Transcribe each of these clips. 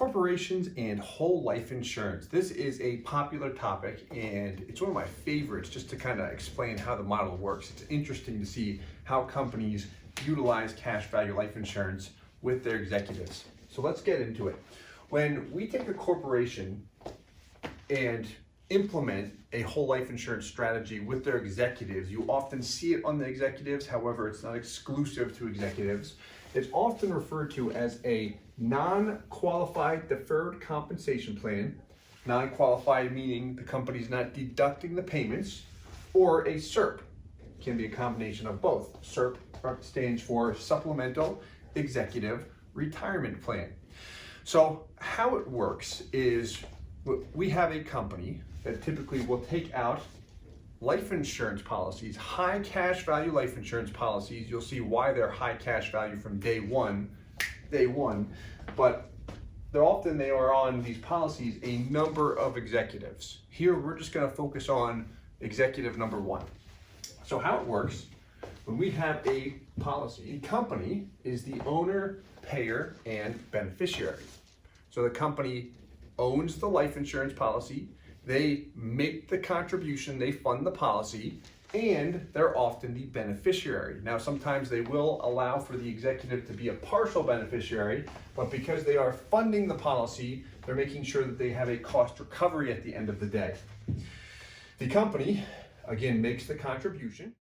Corporations and whole life insurance. This is a popular topic and it's one of my favorites just to kind of explain how the model works. It's interesting to see how companies utilize cash value life insurance with their executives. So let's get into it. When we take a corporation and implement a whole life insurance strategy with their executives, you often see it on the executives. However, it's not exclusive to executives. It's often referred to as a non-qualified deferred compensation plan. Non-qualified meaning the company's not deducting the payments, or a SERP. It can be a combination of both. SERP stands for Supplemental Executive Retirement Plan. So how it works is we have a company that typically will take out life insurance policies, high cash value life insurance policies. You'll see why they're high cash value from day one, but they are on these policies a number of executives. Here we're just going to focus on executive number one. So how it works, when we have a policy, the company is the owner, payer, and beneficiary. So the company owns the life insurance policy, they make the contribution, they fund the policy, and they're often the beneficiary. Now, sometimes they will allow for the executive to be a partial beneficiary, but because they are funding the policy, they're making sure that they have a cost recovery at the end of the day. The company, again, makes the contribution.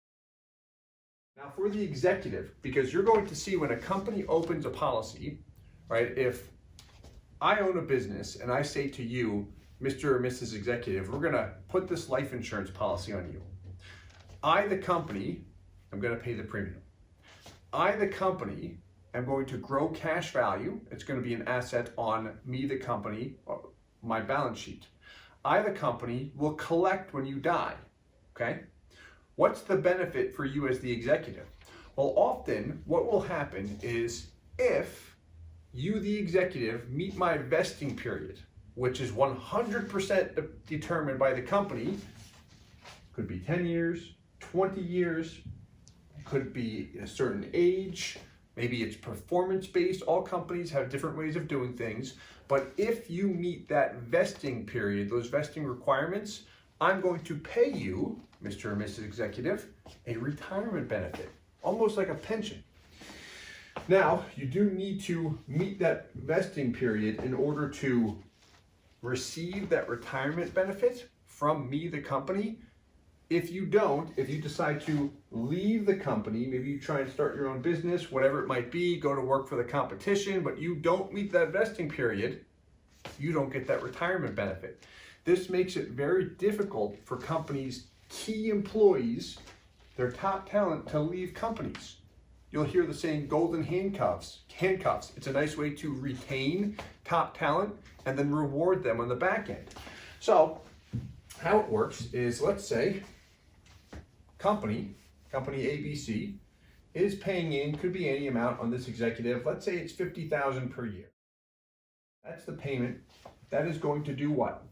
Now, for the executive, because you're going to see when a company opens a policy, right, if I own a business and I say to you, Mr. or Mrs. Executive, we're gonna put this life insurance policy on you. I, the company, am gonna pay the premium. I, the company, am going to grow cash value. It's gonna be an asset on me, the company, my balance sheet. I, the company, will collect when you die, okay? What's the benefit for you as the executive? Well, often what will happen is if you, the executive, meet my vesting period, which is 100% determined by the company, could be 10 years, 20 years, could be a certain age, maybe it's performance-based. All companies have different ways of doing things, but if you meet that vesting period, those vesting requirements, I'm going to pay you, Mr. or Mrs. Executive, a retirement benefit, almost like a pension. Now, you do need to meet that vesting period in order to receive that retirement benefit from me, the company. If you don't, if you decide to leave the company, maybe you try and start your own business, whatever it might be, go to work for the competition, but you don't meet that vesting period, you don't get that retirement benefit. This makes it very difficult for companies' key employees, their top talent, to leave companies. You'll hear the saying golden handcuffs. It's a nice way to retain top talent and then reward them on the back end. So how it works is, let's say company ABC is paying in, could be any amount on this executive. Let's say it's $50,000 per year. That's the payment. That is going to do what?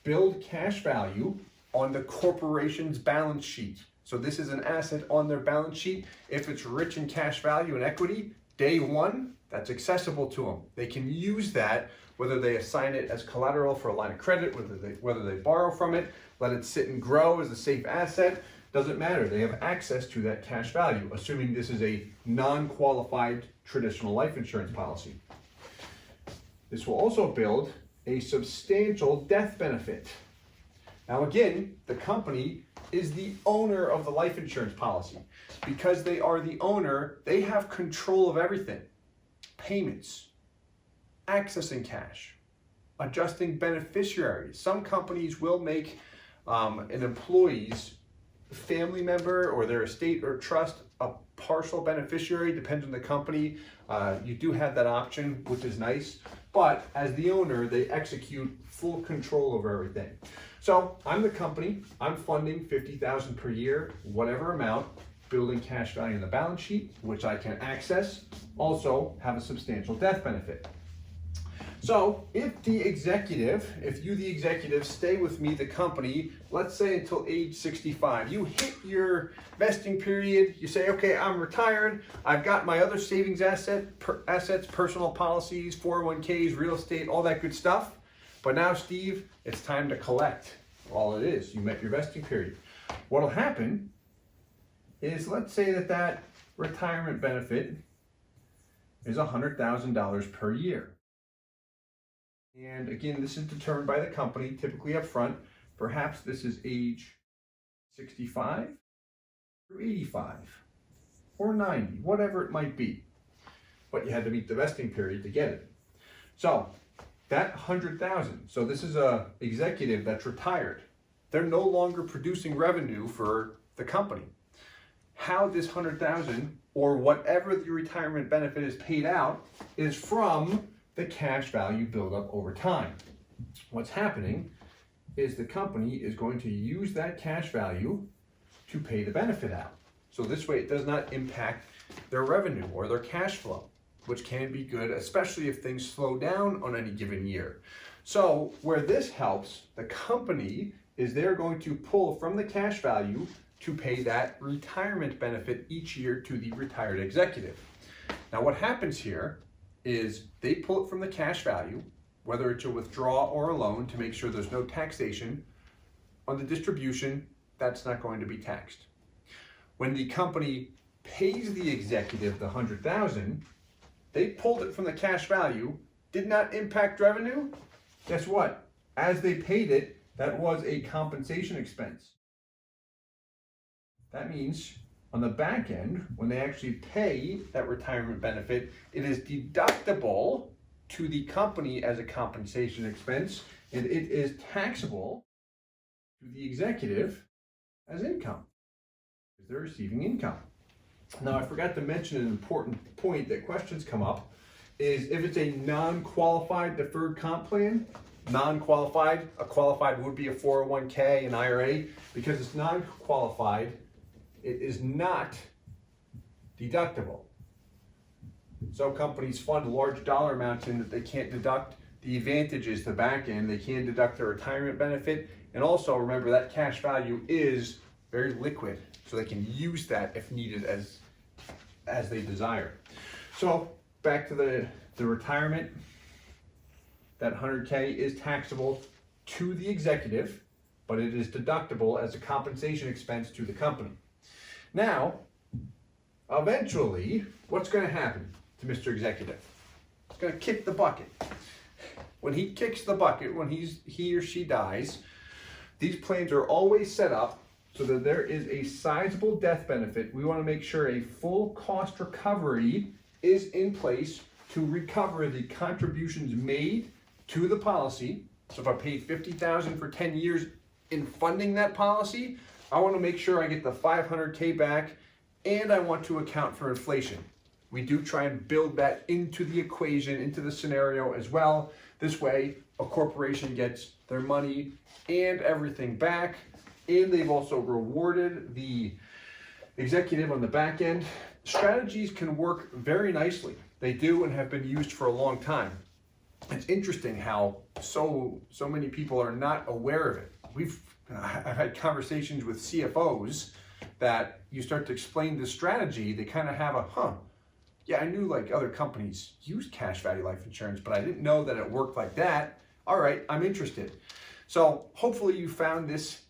Build cash value on the corporation's balance sheet. So this is an asset on their balance sheet. If it's rich in cash value and equity, day one, that's accessible to them. They can use that, whether they assign it as collateral for a line of credit, whether they borrow from it, let it sit and grow as a safe asset, doesn't matter. They have access to that cash value, assuming this is a non-qualified traditional life insurance policy. This will also build a substantial death benefit. Now again, the company is the owner of the life insurance policy. Because they are the owner, they have control of everything. Payments, accessing cash, adjusting beneficiaries. Some companies will make an employee's family member or their estate or trust a partial beneficiary, depends on the company. You do have that option, which is nice. But as the owner, they execute full control over everything. So I'm the company, I'm funding $50,000 per year, whatever amount, building cash value in the balance sheet, which I can access, also have a substantial death benefit. So if you, the executive, stay with me, the company, let's say until age 65, you hit your vesting period, you say, okay, I'm retired, I've got my other savings assets, personal policies, 401ks, real estate, all that good stuff. But now, Steve, it's time to collect. All it is, you met your vesting period. What'll happen is, let's say that retirement benefit is $100,000 per year. And again, this is determined by the company, typically up front. Perhaps this is age 65 or 85 or 90, whatever it might be. But you had to meet the vesting period to get it. So that 100,000, so this is a executive that's retired. They're no longer producing revenue for the company. How this 100,000 or whatever the retirement benefit is paid out is from the cash value buildup over time. What's happening is the company is going to use that cash value to pay the benefit out. So this way it does not impact their revenue or their cash flow, which can be good, especially if things slow down on any given year. So where this helps, the company is they're going to pull from the cash value to pay that retirement benefit each year to the retired executive. Now what happens here is they pull it from the cash value, whether it's a withdrawal or a loan, to make sure there's no taxation. On the distribution, that's not going to be taxed. When the company pays the executive the $100,000, they pulled it from the cash value, did not impact revenue. Guess what? As they paid it, that was a compensation expense. That means on the back end, when they actually pay that retirement benefit, it is deductible to the company as a compensation expense, and it is taxable to the executive as income, because they're receiving income. Now, I forgot to mention an important point that questions come up, is if it's a non-qualified deferred comp plan, non-qualified, a qualified would be a 401k, an IRA. Because it's non-qualified, it is not deductible. Some companies fund large dollar amounts in that they can't deduct. The advantage is the back end, they can deduct their retirement benefit. And also remember that cash value is very liquid, so they can use that if needed as they desire. So back to the retirement, that 100K is taxable to the executive, but it is deductible as a compensation expense to the company. Now, eventually, what's going to happen to Mr. Executive? He's going to kick the bucket. When he kicks the bucket, when he or she dies, these plans are always set up so that there is a sizable death benefit. We want to make sure a full cost recovery is in place to recover the contributions made to the policy. So if I paid $50,000 for 10 years in funding that policy, I want to make sure I get the $500K back, and I want to account for inflation. We do try and build that into the equation, into the scenario as well. This way, a corporation gets their money and everything back, and they've also rewarded the executive on the back end. Strategies can work very nicely. They do and have been used for a long time. It's interesting how so many people are not aware of it. I've had conversations with CFOs that you start to explain the strategy, they kind of have a, yeah, I knew like other companies used cash value life insurance, but I didn't know that it worked like that. All right, I'm interested. So hopefully you found this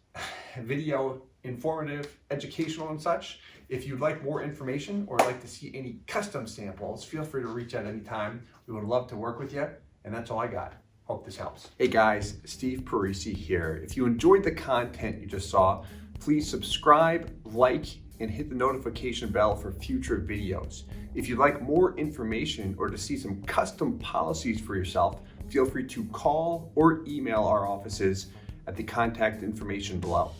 video informative, educational and such. If you'd like more information or like to see any custom samples, feel free to reach out anytime. We would love to work with you. And that's all I got. Hope this helps. Hey guys, Steve Parisi here. If you enjoyed the content you just saw, please subscribe, like, and hit the notification bell for future videos. If you'd like more information or to see some custom policies for yourself, feel free to call or email our offices at the contact information below.